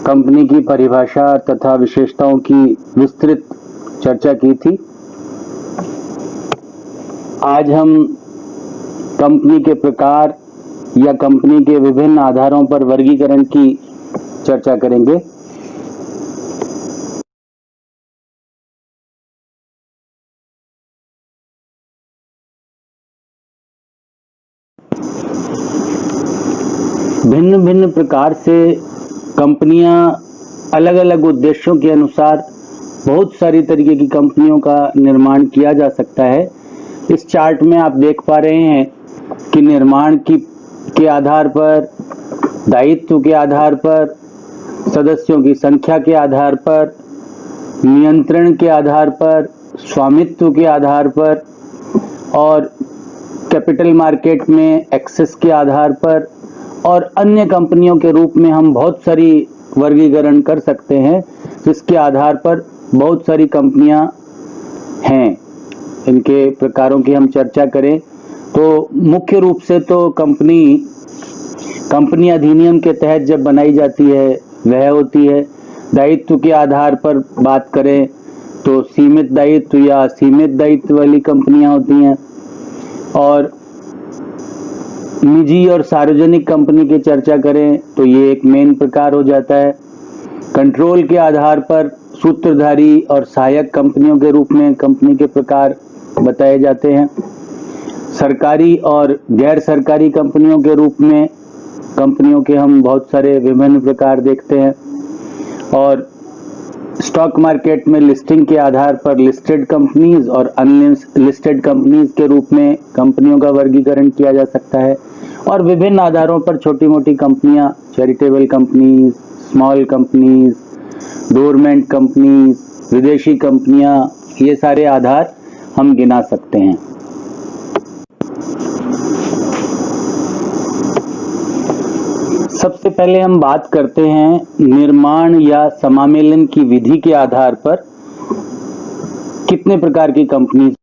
Company की परिभाषा तथा विशेषताओं की विस्तृत चर्चा की थी। आज हम कंपनी के प्रकार या कंपनी के विभिन्न आधारों पर वर्गीकरण की चर्चा करेंगे। भिन्न भिन्न प्रकार से कंपनियां अलग अलग उद्देश्यों के अनुसार बहुत सारी तरीके की कंपनियों का निर्माण किया जा सकता है। इस चार्ट में आप देख पा रहे हैं कि निर्माण के आधार पर, दायित्व के आधार पर, सदस्यों की संख्या के आधार पर, नियंत्रण के आधार पर, स्वामित्व के आधार पर और कैपिटल मार्केट में एक्सेस के आधार पर और अन्य कंपनियों के रूप में हम बहुत सारी वर्गीकरण कर सकते हैं, जिसके आधार पर बहुत सारी कंपनियां हैं। इनके प्रकारों की हम चर्चा करें तो मुख्य रूप से तो कंपनी अधिनियम के तहत जब बनाई जाती है वह होती है। दायित्व के आधार पर बात करें तो सीमित दायित्व या सीमित दायित्व वाली कंपनियां होती हैं और निजी और सार्वजनिक कंपनी की चर्चा करें तो ये एक मेन प्रकार हो जाता है। कंट्रोल के आधार पर सूत्रधारी और सहायक कंपनियों के रूप में कंपनी के प्रकार बताए जाते हैं। सरकारी और गैर सरकारी कंपनियों के रूप में कंपनियों के हम बहुत सारे विभिन्न प्रकार देखते हैं और स्टॉक मार्केट में लिस्टिंग के आधार पर लिस्टेड कंपनीज और अनलिस्टेड कंपनीज के रूप में कंपनियों का वर्गीकरण किया जा सकता है और विभिन्न आधारों पर छोटी मोटी कंपनियां, charitable companies, small companies, government companies, विदेशी कंपनियां, ये सारे आधार हम गिना सकते हैं। सबसे पहले हम बात करते हैं निर्माण या समामेलन की विधि के आधार पर कितने प्रकार की कंपनी